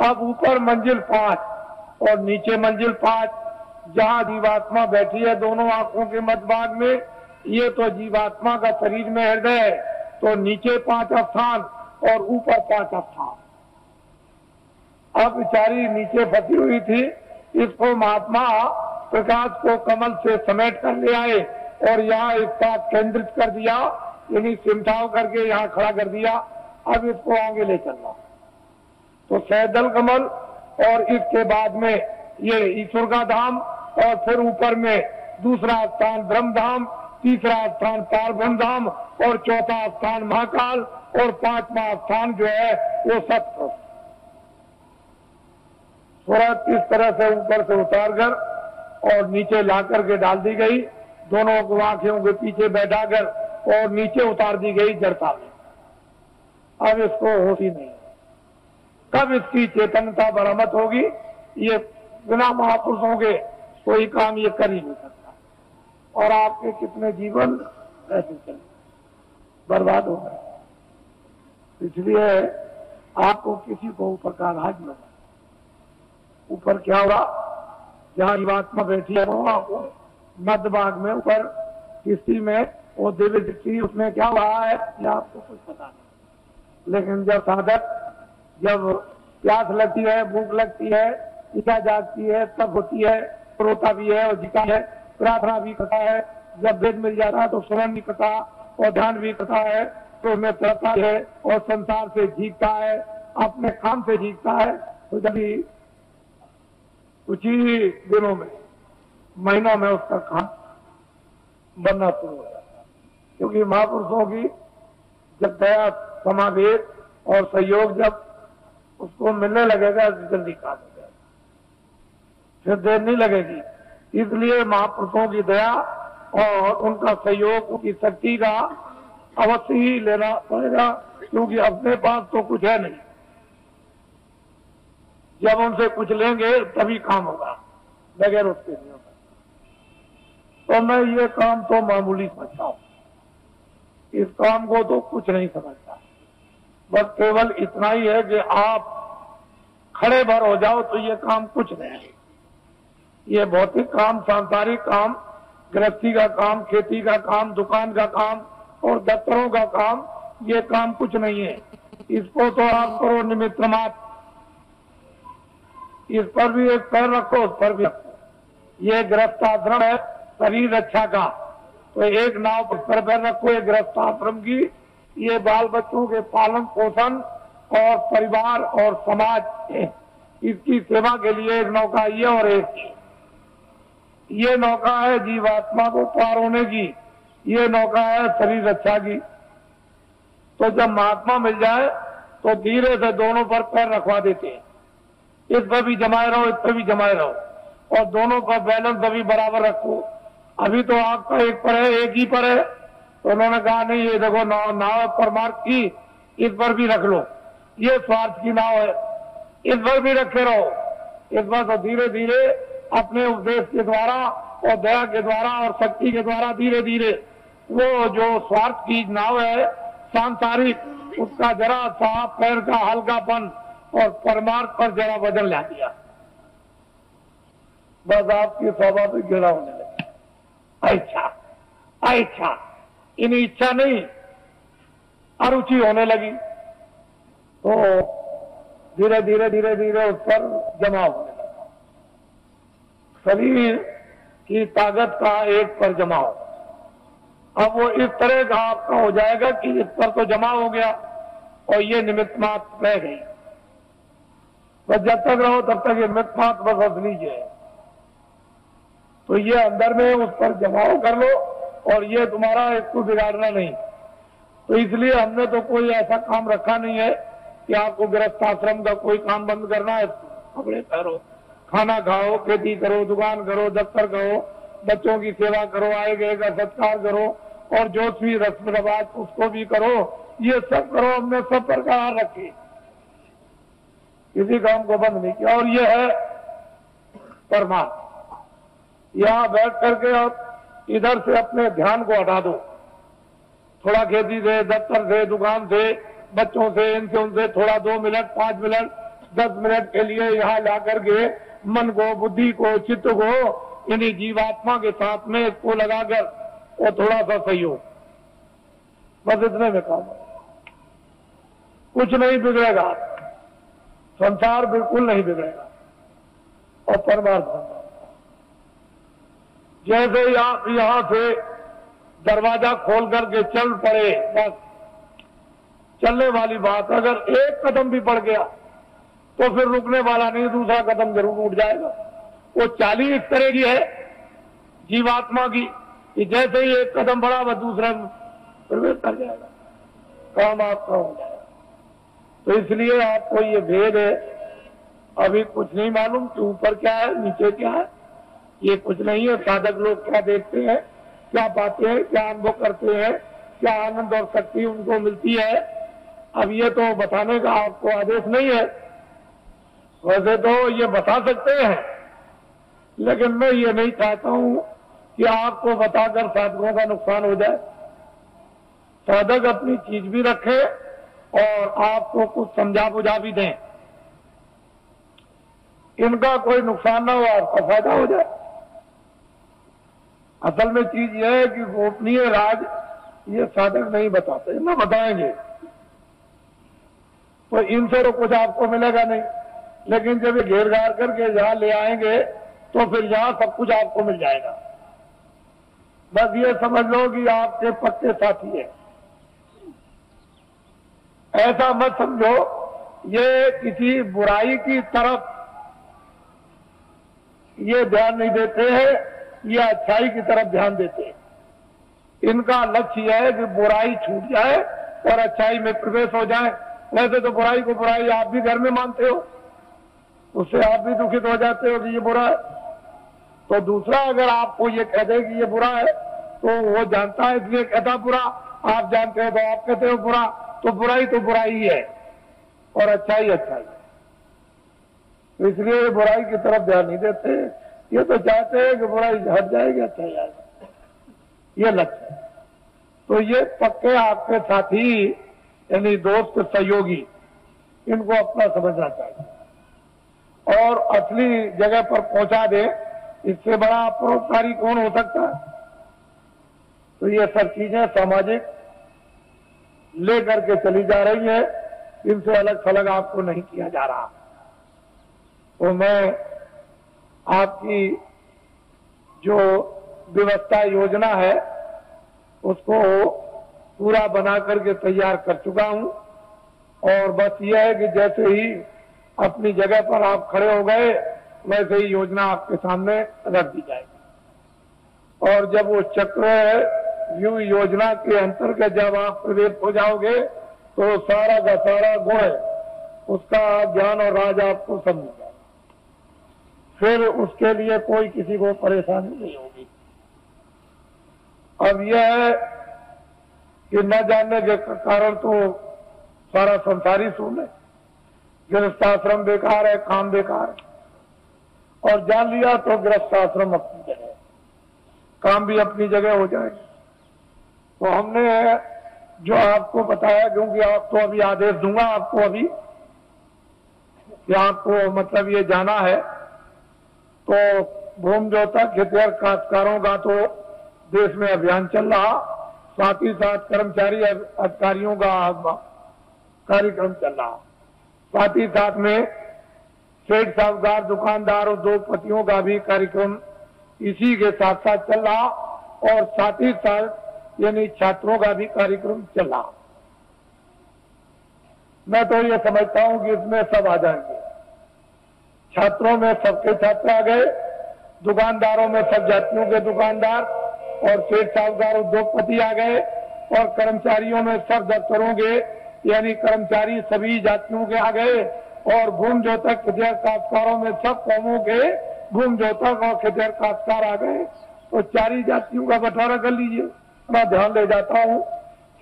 अब ऊपर मंजिल 5 और नीचे मंजिल 5, जहां जीवात्मा बैठी है दोनों आंखों के मध्य भाग में, ये तो जीवात्मा का शरीर में हृदय है, तो नीचे 5 स्थान और ऊपर 5 स्थान। अब बेचारी नीचे फंसी हुई थी, इसको महात्मा प्रकाश को कमल से समेट कर ले आए और यहाँ एक साथ केंद्रित कर दिया, यानी सिमटाव करके यहाँ खड़ा कर दिया। अब इसको आगे ले चलना, तो सैदल कमल और इसके बाद में ये ईश्वर का धाम, और फिर ऊपर में दूसरा स्थान ब्रह्म धाम, तीसरा स्थान पार ब्रह्म धाम, और चौथा स्थान महाकाल, और 5वां स्थान जो है वो सत्य। सूरत इस तरह से ऊपर से उतार कर और नीचे ला करके डाल दी गई, दोनों आंखों के पीछे बैठाकर, और नीचे उतार दी गई जड़ता में। अब इसको होश ही नहीं, कब इसकी चेतनता बरामद होगी, ये बिना महापुरुषों के कोई काम ये कर ही नहीं सकता। और आपके कितने जीवन ऐसे चले बर्बाद हो गए। इसलिए आपको किसी को ऊपर का राज न, ऊपर क्या हो रहा, जहां जीवात्मा बैठी है वो मध्य भाग में ऊपर किसी में वो दिव्य दृष्टि, उसमें क्या हो रहा है ये आपको कुछ पता नहीं। लेकिन जब साधक, जब प्यास लगती है, भूख लगती है, इच्छा जागती है, तब होती है, रोता भी है और जीता है, प्रार्थना भी करता है, जब वेद मिल जाता है तो श्रवण भी करता और ध्यान भी करता है, तो उसमें तरता है और संसार से जीतता है, अपने काम से जीतता है। तो जब कुछ ही दिनों में, महीनों में उसका काम बनना शुरू हो जाता है, क्योंकि महापुरुषों की जब दया समावेश और सहयोग जब उसको मिलने लगेगा तो जल्दी काम हो जाएगा, फिर देर नहीं लगेगी। इसलिए महापुरुषों की दया और उनका सहयोग, उनकी शक्ति का अवश्य ही लेना पड़ेगा, क्योंकि अपने पास तो कुछ है नहीं। जब उनसे कुछ लेंगे तभी काम होगा, बगैर उसके नहीं होगा। तो मैं ये काम तो मामूली समझता हूं, इस काम को तो कुछ नहीं समझता। बस केवल इतना ही है कि आप खड़े भर हो जाओ तो ये काम कुछ नहीं है। ये भौतिक काम, सांसारिक काम, गृहस्थी का काम, खेती का काम, दुकान का काम और दफ्तरों का काम, ये काम कुछ नहीं है। इसको तो आप करो निमित्त मात्र, इस पर भी एक पैर रखो, उस पर भी रखो। ये गृहस्थाश्रम है शरीर रक्षा का, तो एक नाव पर पैर रखो, ये गृहस्थाश्रम की, ये बाल बच्चों के पालन पोषण और परिवार और समाज, इसकी सेवा के लिए एक नौका ये, और एक ये नौका है जीवात्मा को पार होने की, ये नौका है शरीर रक्षा की। तो जब महात्मा मिल जाए तो धीरे से दोनों पर पैर रखवा देते हैं, इस पर भी जमाए रहो, इस पर भी जमाए रहो, और दोनों का बैलेंस अभी बराबर रखो। अभी तो आपका एक पर है, एक ही पर है, तो उन्होंने कहा नहीं ये देखो नाव परमार्थ की, इस पर भी रख लो, ये स्वार्थ की नाव है, इस पर भी रखे रहो। इस पर तो धीरे धीरे अपने उपदेश के द्वारा और दया के द्वारा और शक्ति के द्वारा धीरे धीरे वो जो स्वार्थ की नाव है सांसारिक, उसका जरा सा पैर का हल्कापन और परमार्थ पर जरा वजन ला दिया, बस आपकी स्वाभाविक गिरा होने लगी। अच्छा इन इच्छा नहीं, अरुचि होने लगी, तो धीरे धीरे धीरे धीरे उस पर जमा होने लगा। शरीर की ताकत का एक पर जमा हो, अब वो इस तरह का आपका हो जाएगा कि इस पर तो जमा हो गया और ये निमित्त मात्र रह गई। बस जब तक रहो तब तक ये निमित्त मात्र बस हंस लीजिए, तो ये अंदर में उस पर जमाव कर लो और ये तुम्हारा इसको बिगाड़ना नहीं। तो इसलिए हमने तो कोई ऐसा काम रखा नहीं है कि आपको गृहस्थाश्रम का कोई काम बंद करना है। कपड़े पहनो, खाना खाओ, खेती करो, दुकान करो, दफ्तर करो, बच्चों की सेवा करो, आए गए का सत्कार करो, और जो भी रस्म रिवाज उसको भी करो, ये सब करो। हमने सब प्रकार रखे, किसी काम को बंद नहीं किया। और ये है परमात्मा। यहां बैठ करके आप इधर से अपने ध्यान को हटा दो, थोड़ा खेती से, दफ्तर से, दुकान से, बच्चों से, इनसे उनसे थोड़ा 2 मिनट 5 मिनट 10 मिनट के लिए यहाँ ला करके मन को, बुद्धि को, चित्त को इन्हीं जीवात्मा के साथ में इसको लगाकर वो थोड़ा सा सहयोग, बस इतने में काम है। कुछ नहीं बिगड़ेगा, संसार बिल्कुल नहीं बिगड़ेगा और परमार्थ बनेगा। जैसे ही आप यहां से दरवाजा खोल करके चल पड़े, बस चलने वाली बात, अगर एक कदम भी बढ़ गया तो फिर रुकने वाला नहीं, दूसरा कदम जरूर उठ जाएगा। वो चाली इस तरह की है जीवात्मा की कि जैसे ही एक कदम बढ़ा वह दूसरा प्रवेश कर जाएगा, काम आपका हो जाएगा। तो इसलिए आपको ये भेद है, अभी कुछ नहीं मालूम कि ऊपर क्या है नीचे क्या है, ये कुछ नहीं है। साधक लोग क्या देखते हैं, क्या पाते हैं, क्या अनुभव करते हैं, क्या आनंद और शक्ति उनको मिलती है, अब ये तो बताने का आपको आदेश नहीं है। वैसे तो ये बता सकते हैं, लेकिन मैं ये नहीं चाहता हूं कि आपको बताकर साधकों का नुकसान हो जाए। साधक अपनी चीज भी रखे और आपको कुछ समझा बुझा भी दें, इनका कोई नुकसान ना हो, आपका फायदा हो जाए। असल में चीज यह है कि गोपनीय राज ये साधक नहीं बताते, ना बताएंगे तो इनसे तो कुछ आपको मिलेगा नहीं, लेकिन जब ये घेर घार करके यहां ले आएंगे तो फिर यहां सब कुछ आपको मिल जाएगा। बस ये समझ लो कि आपके पक्के साथी है, ऐसा मत समझो ये किसी बुराई की तरफ ये ध्यान नहीं देते हैं, ये अच्छाई की तरफ ध्यान देते हैं। इनका लक्ष्य यह है कि बुराई छूट जाए और अच्छाई में प्रवेश हो जाए। वैसे तो बुराई को बुराई आप भी घर में मानते हो, उससे आप भी दुखित हो जाते हो कि ये बुरा है। तो दूसरा अगर आपको ये कह दे कि ये बुरा है तो वो जानता है इसलिए कहता बुरा, आप जानते हो तो आप कहते हो बुरा, तो बुराई ही है और अच्छाई अच्छाई है। तो इसलिए बुराई की तरफ ध्यान नहीं देते, ये तो चाहते हैं कि बुराई हट जाएगी, अच्छा जाएगा, ये लक्ष्य है। तो ये पक्के आपके साथी यानी दोस्त सहयोगी, इनको अपना समझना चाहिए और असली जगह पर पहुंचा दे, इससे बड़ा परोपकारी कौन हो सकता है। तो ये सब चीजें सामाजिक लेकर के चली जा रही है, इनसे अलग थलग आपको नहीं किया जा रहा। तो मैं आपकी जो व्यवस्था योजना है उसको पूरा बना करके तैयार कर चुका हूं और बस यह है कि जैसे ही अपनी जगह पर आप खड़े हो गए वैसे ही योजना आपके सामने रख दी जाएगी। और जब वो चक्र व्यू योजना के अंतर्गत जब आप प्रवेश हो जाओगे तो सारा का सारा गुण उसका ज्ञान और राज आपको सब मिल जाएगा। फिर उसके लिए कोई किसी को परेशानी नहीं होगी। अब यह है कि न जानने के कारण तो सारा संसारी शून्य है, गृहस्थाश्रम बेकार है, काम बेकार है, और जान लिया तो गृहस्थाश्रम अपनी जगह, काम भी अपनी जगह हो जाएगा। तो हमने जो आपको बताया, क्योंकि आप तो अभी आदेश दूंगा आपको अभी कि आपको मतलब ये जाना है, तो भूमि जोता खेतिहर काश्तकारों का तो देश में अभियान चल रहा, साथ ही साथ कर्मचारी अधिकारियों का कार्यक्रम चल रहा, साथ ही साथ में सेठ साहूकार दुकानदार उद्योगपतियों का भी कार्यक्रम इसी के साथ साथ चल रहा, और साथ ही साथ यानी छात्रों का भी कार्यक्रम चल रहा। मैं तो ये समझता हूं कि इसमें सब आ जाएंगे। छात्रों में सबके छात्र आ गए, दुकानदारों में सब जातियों के दुकानदार और सेठ साहूकार उद्योगपति आ गए, और कर्मचारियों में सब दफ्तरों के यानी कर्मचारी सभी जातियों के आ गए, और भूमि जोतक खेतिहर काश्तकारों में सब कौमों के भूमि जोतक और खेतिहर काश्तकार आ गए। तो चारी जातियों का बंटवारा कर लीजिए। मैं ध्यान ले जाता हूं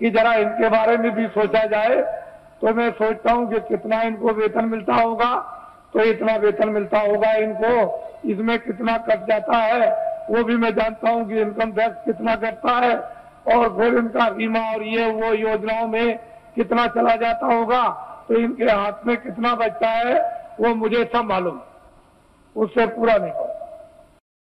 कि जरा इनके बारे में भी सोचा जाए। तो मैं सोचता हूं कि कितना इनको वेतन मिलता होगा, तो इतना वेतन मिलता होगा इनको, इसमें कितना कट जाता है वो भी मैं जानता हूं कि इनकम टैक्स कितना कटता है, और फिर इनका बीमा और ये वो योजनाओं में कितना चला जाता होगा, तो इनके हाथ में कितना बचता है वो मुझे सब मालूम, उससे पूरा नहीं होगा।